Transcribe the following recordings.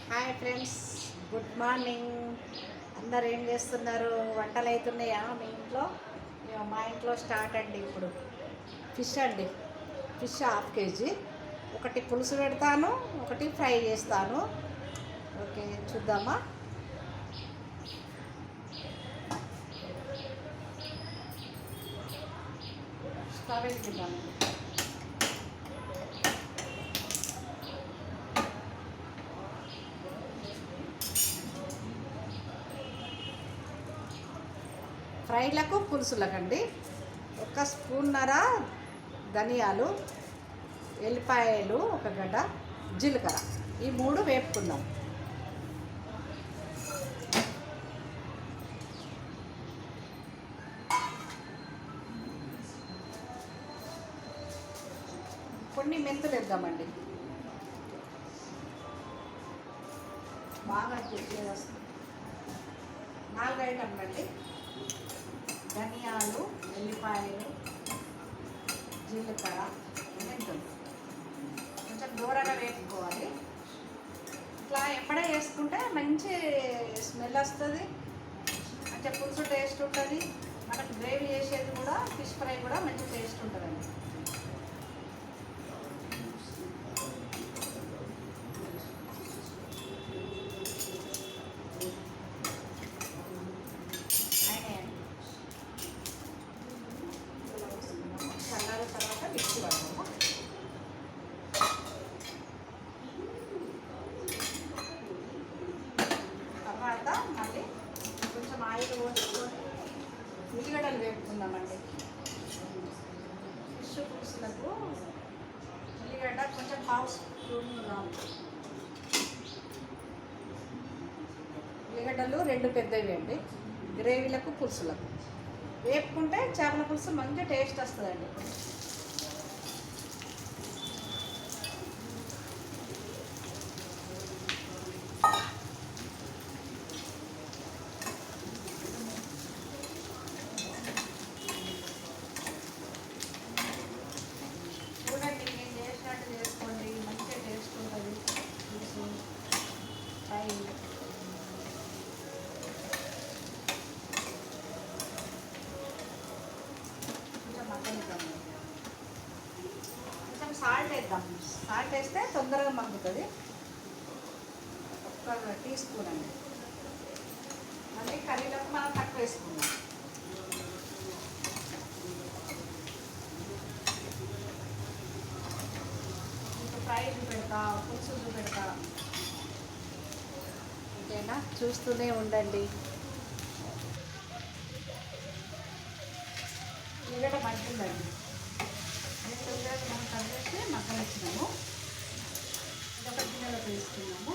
Hi friends, good morning. అందరు ఏం చేస్తున్నారు? వంటలు అవుతున్నాయా మీ ఇంట్లో? మా ఇంట్లో స్టార్ట్ అండి. ఇప్పుడు ఫిష్ అండి. Fish half KG. ఒకటి పులుసు పెడతాను, ఒకటి ఫ్రై చేస్తాను. ఓకే, చూద్దామా? స్టవ్ వెలిగిద్దాము. ఫ్రైలకు పులుసులకండి ఒక స్పూన్నర ధనియాలు, ఎల్లిపాయలు ఒక గడ్డ, జీలకర్ర, ఈ మూడు వేపుకుందాం. కొన్ని మెంతులు వేద్దామండి. బాగా వస్తుంది. 4 ఐటమ్లు అండి. ధనియాలు, ఎల్లిపాయలు, జీలకర్ర, మెంతులు కొంచెం దూరంగా వేపుకోవాలి. ఇట్లా ఎప్పుడే వేసుకుంటే మంచి స్మెల్ వస్తుంది, మంచిగా పులుసు టేస్ట్ ఉంటుంది. మనకు గ్రేవీ చేసేది కూడా, ఫిష్ ఫ్రై కూడా మంచి టేస్ట్ ఉంటుందండి. తర్వాత మిక్సీ పడతాము. తర్వాత మళ్ళీ కొంచెం ఆయిల్ పోసుకొని ఉల్లిగడ్డలు వేపుకుందామండి. ఫిష్ పులుసులకు ఉల్లిగడ్డ కొంచెం హాఫ్ స్పూన్ ఉల్లిగడ్డలు 2 పెద్దవి అండి. గ్రేవీలకు పులుసులకు వేపుకుంటే చేపల పులుసు మంచి టేస్ట్ వస్తుందండి. చూడండి, నేను చేసినట్టు చేసుకోండి, మంచిగా టేస్ట్ ఉంటుంది పులుసు ఫ్రై. కొంచెం సాల్ట్ వేద్దాం. సాల్ట్ వేస్తే తొందరగా మగ్గుతుంది. 1 టీ స్పూన్ అండి. మళ్ళీ కర్రీలోకి మనం తక్కువ వేసుకుందాం. ఇంకా ఫ్రై పెడతా, పులుసు పెడతా. ఓకేనా? చూస్తూనే ఉండండి. ఉల్లిగడ్డ మగ్గిందండి. ఉల్లిగడ్డ మనం కట్ చేసి మగ్గనిచ్చినాము. ఇదొక గిన్నెలో వేసుకున్నాము.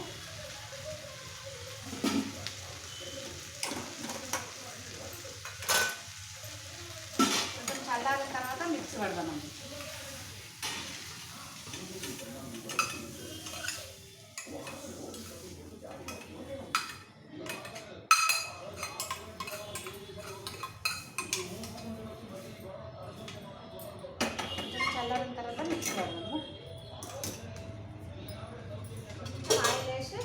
కొంచెం చల్లారిన తర్వాత మిక్సీ పడదామండి. చల్లారిన తర్వాత మిక్సీ పడదాము. ఆయిల్ వేసి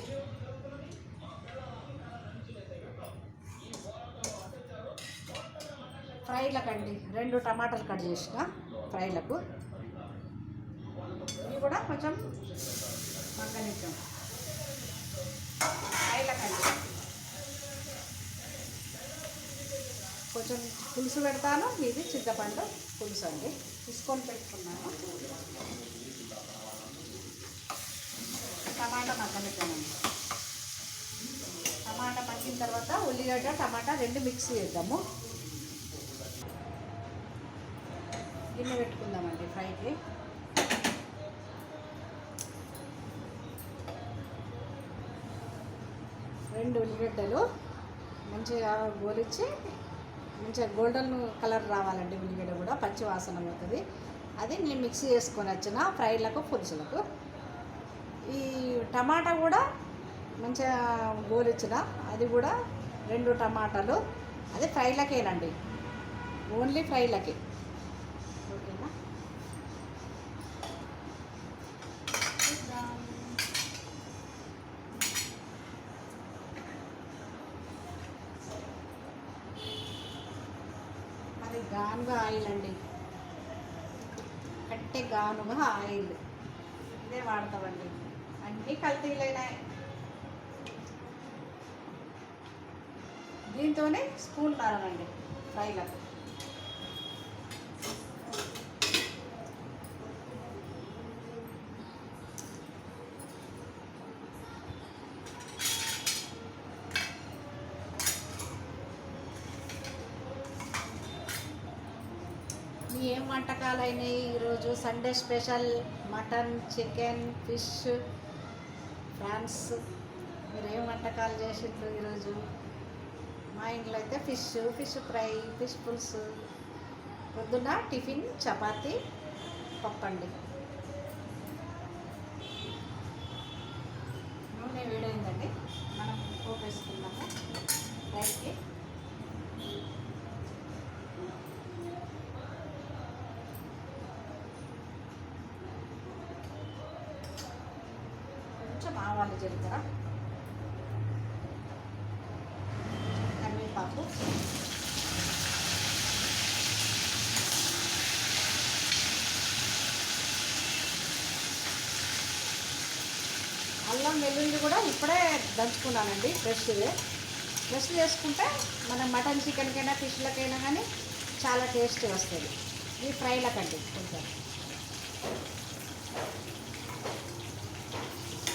ఫ్రైలకండి 2 టమాటాలు కట్ చేసిన ఫ్రైలకు. ఇవి కూడా కొంచెం మగ్గనిద్దాం. ఫ్రైలకండి కొంచెం పులుసు పెడతాను. ఇది చింతపండు పులుసు అండి, తీసుకొని పెట్టుకున్నాను. టమాటా మగ్గనిద్దామండి. టమాటా మగ్గిన తర్వాత ఉల్లిగడ్డ, టమాటా 2 మిక్స్ చేద్దాము. గిన్నె పెట్టుకుందామండి ఫ్రైకి. రెండు ఉల్లిగడ్డలు మంచిగా గోలిచ్చి మంచిగా గోల్డెన్ కలర్ రావాలండి. ఉల్లిగడ్డ కూడా పచ్చి వాసన అవుతుంది. అది నేను మిక్సీ చేసుకొని వచ్చిన ఫ్రైలకు, పులుసులకు. ఈ టమాటా కూడా మంచిగా గోలిచ్చిన, అది కూడా 2 టమాటాలు. అది ఫ్రైలకేనండి, ఓన్లీ ఫ్రైలకే. ఓకేనా? గానుగ ఆయిల్ అండి, కట్టే గానుగ ఆయిల్ ఇదే వాడతామండి. అన్నీ కల్తీలైనాయి. దీంతోనే స్పూన్ కావాలండి ఫ్రైలకు. ఏం వంటకాలు అయినాయి ఈరోజు? Sunday special mutton, chicken, fish, prawns. మీరు ఏం వంటకాలు చేసిండ్రు ఈరోజు? మా ఇంట్లో అయితే ఫిష్ ఫ్రై, ఫిష్ పులుసు. పొద్దున్న టిఫిన్ చపాతి, పప్పండి. నూనె వేడైందండి, మనం పోపు వేసుకున్నాము ఫ్రైకి. కొంచెం ఆవాలు, జీలకర్ర, కరివేపాకు, అల్లం వెల్లుల్లి కూడా ఇప్పుడే దంచుకున్నానండి. ఫ్రెష్ చేసుకుంటే మనం మటన్, చికెన్కైనా ఫిష్లకైనా కానీ చాలా టేస్ట్ వస్తుంది. ఈ ఫ్రైలకండి కొంచెం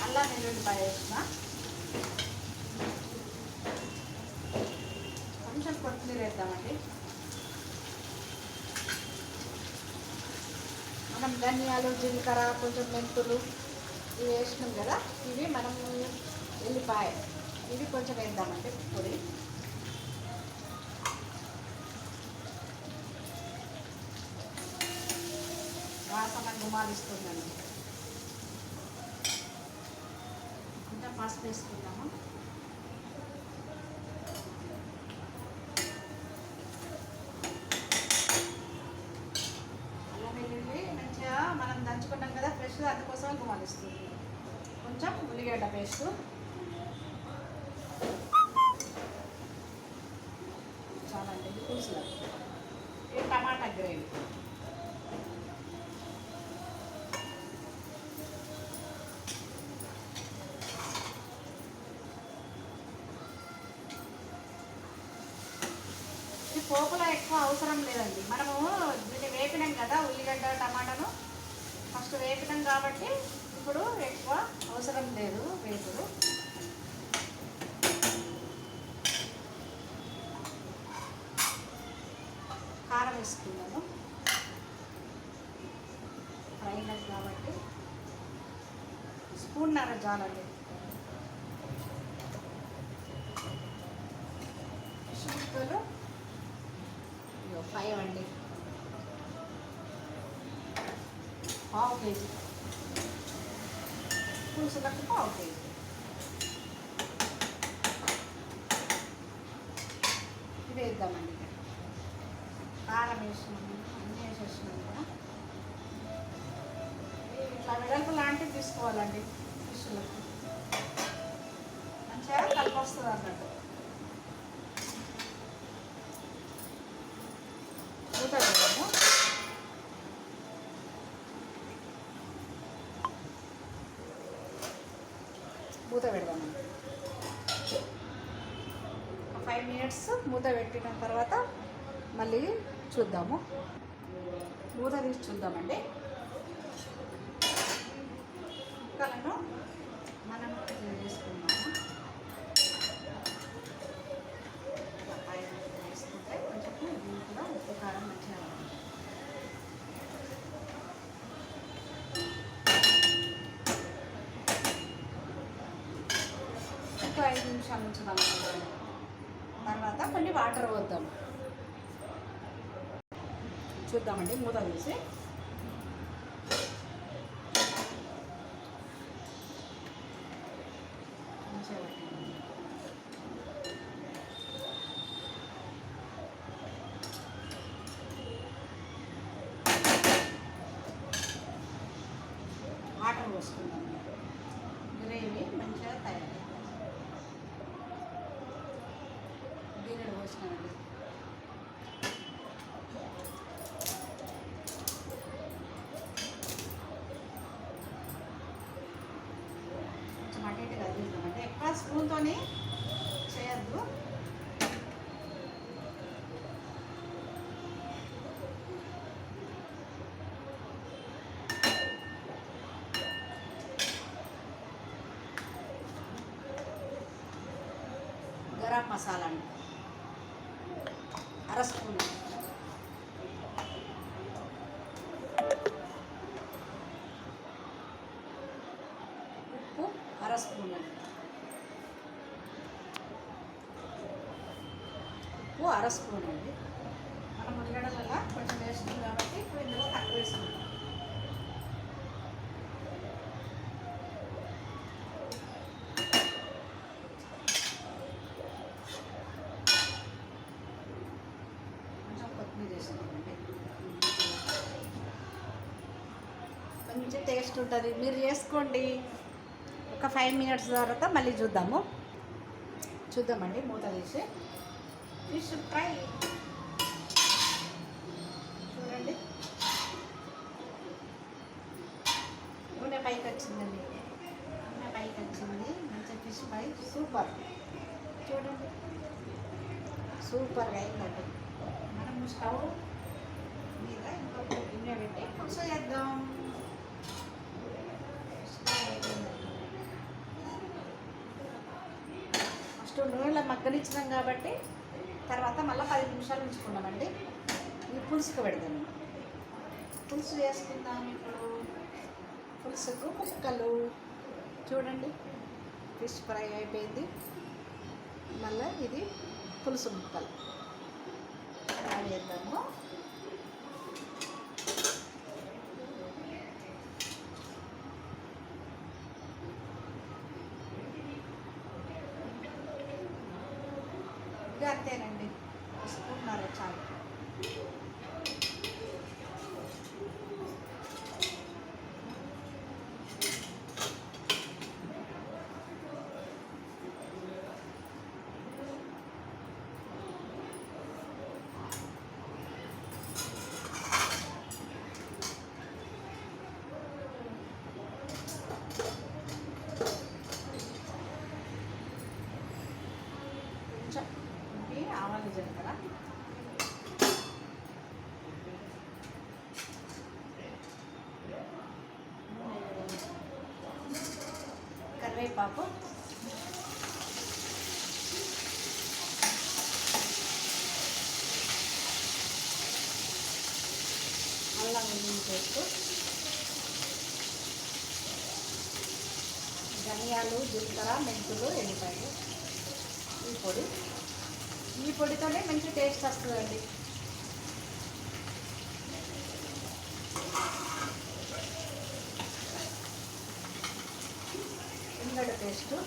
అల్లం వెల్లుల్లిపాయ వేసిన, కొంచెం కొత్తిమీర వేద్దామండి. మనం ధనియాలు, జీలకర్ర, కొంచెం మెంతులు ఇవి వేసినాం కదా, ఇవి మనం ఎల్లిపాయ ఇవి కొంచెం వేద్దామండి పొడి. వాసన గుమాలిస్తుందండి. కొంచెం పసుపు వేసుకుందాము. అల్లం వెల్లుల్లి మంచిగా మనం దంచుకున్నాం కదా ఫ్రెష్, అందుకోసం గుమాలిస్తుంది. కొంచెం ఉల్లిగడ్డ పేస్టు, చాలండి ఇది పులుసులో. ఇది టమాటా గ్రేవీ. ఇది పోపులో ఎక్కువ అవసరం లేదండి. మనము దీన్ని వేపినాం కదా, ఉల్లిగడ్డ టమాటాను ఫస్ట్ వేపినాం కాబట్టి ఇప్పుడు ఎక్కువ అవసరం లేదు వేపుడు. కారం వేసుకున్నాము ఫ్రైలకు కాబట్టి స్పూన్నర చాలండి. ముక్కలు 5 అండి, పావు కేజీ పులుసులకు పావు కేజీ. ఇవి వేద్దామండి. కారం వేసినాము, అన్నీ వేసేసినాము కదా. ఇట్లా వెడల్పు లాంటివి తీసుకోవాలండి ఫిష్లకు, మంచిగా కలిపి వస్తుంది అన్నట్టు. మూత పెడదాము. మూత పెడదామండి. 5 మినిట్స్ మూత పెట్టిన తర్వాత మళ్ళీ చూద్దాము. మూత తీసి చూద్దామండి. ముక్కలను మనం వేసుకున్నాము. వేసుకుంటే కొంచెం కూడా ఉప్పు కారం మంచిగా ఒక 5 నిమిషాలు ఉంచుదాం. తర్వాత కొన్ని వాటర్ పోద్దాం. చూద్దామండి మూత తీసి. వాటర్ పోసుకుందాం. గ్రేవీ మంచిగా తయారు. గిన్నెడు పోసినామండి. స్పూన్తో చేయొద్దు. గరం మసాలా అండి, అర స్పూన్. ఉప్పు అర స్పూన్ అండి, ఉప్పు అర స్పూన్ అండి. మనం ఉల్లిగడ్డలలో కొంచెం వేస్తుంది కాబట్టి ఇప్పుడు ఇందులో తక్కువ వేసుకుంటాం. మంచి టేస్ట్ ఉంటుంది, మీరు చేసుకోండి. ఒక 5 మినిట్స్ తర్వాత మళ్ళీ చూద్దామండి. మూత తీసి ఫిష్ ఫ్రై చూడండి, నూనె పైకి వచ్చిందండి, నూనె పైకి వచ్చింది. మంచి ఫిష్ ఫ్రై సూపర్, చూడండి సూపర్గా అయిందండి. మనం స్టవ్ మీద ఇంకొక గిన్నె పెట్టి పులుసు చేద్దాం. ఫస్ట్ నూనెలో మగ్గనిచ్చినాం కాబట్టి తర్వాత మళ్ళీ 10 నిమిషాలు ఉంచుకున్నామండి. ఈ పులుసుకు పెడదాం. పులుసు వేసుకుందాం. ఇప్పుడు పులుసుకు ముక్కలు చూడండి, ఫిష్ ఫ్రై అయిపోయింది. మళ్ళీ ఇది పులుసు ముక్కలు యాడ్ చేద్దాము. ఇది అంతేనండి, వేసుకుంటున్నారు చాలు. ఆవాలు జీలకర్ర, కరివేపాకు, అల్లం వెల్లుల్లి పేస్ట్, ధనియాలు, జీలకర్ర, మెంతులు, ఎల్లిపాయలు. ఈ పొడితోనే మంచి టేస్ట్ వస్తుందండి. ఉల్లిగడ్డ పేస్టు,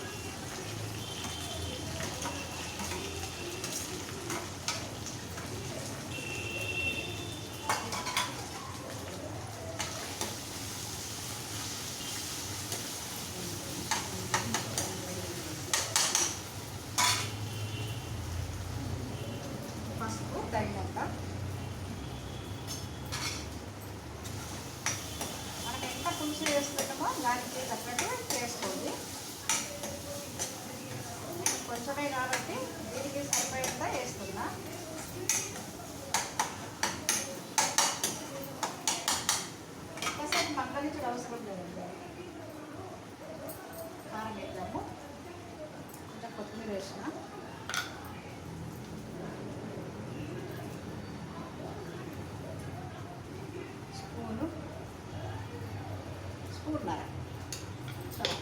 పసుపు తగినంత. మనం ఎంత పులుసు వేసుకుంటామో దానికి తగ్గట్టు చేసుకోండి. కొంచెమే కాబట్టి దీనికి సరిపోయేంత వేస్తున్నా. ఒకసారి మగ్గనించడం అవసరం లేదండి. కారం వేద్దాము, కొంచెం కొత్తిమీర వేసిన, స్పూన్నర చాలా.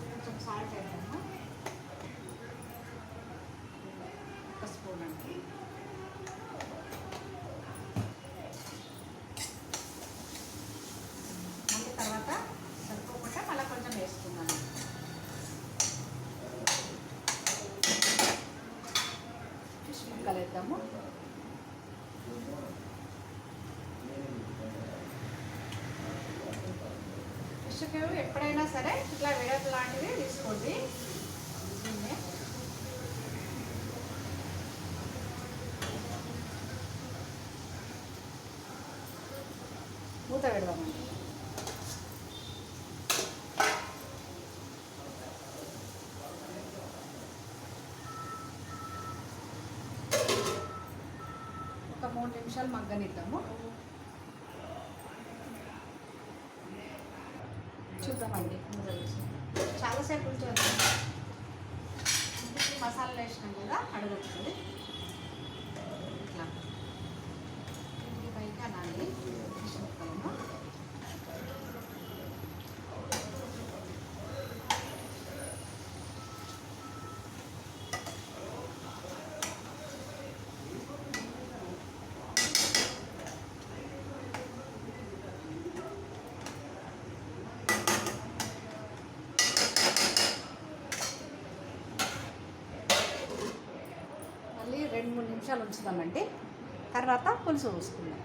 కొంచెం సాల్ట్ వేద్దాము, ఒక స్పూన్ అండి. మళ్ళీ తర్వాత సరిపోకుండా మళ్ళీ కొంచెం వేసుకున్నాను. ఫిష్ ముక్కలు వేద్దాము. ఫిష్కి ఎప్పుడైనా సరే ఇట్లా విడత లాంటివి తీసుకోండి. మూత పెడదామండి. ఒక 3 నిమిషాలు మగ్గనిద్దాము. చూద్దామండి. మూత వేసి చాలాసేపు ఉంచాలి. మసాలాలు వేసినాం కదా, అడుగుతుంది ఇట్లా ఇంటి పైకి అనాలి. ముక్కలను మళ్ళీ 2-3 నిమిషాలు ఉంచుదామండి. తర్వాత పులుసు పోసుకుందాం.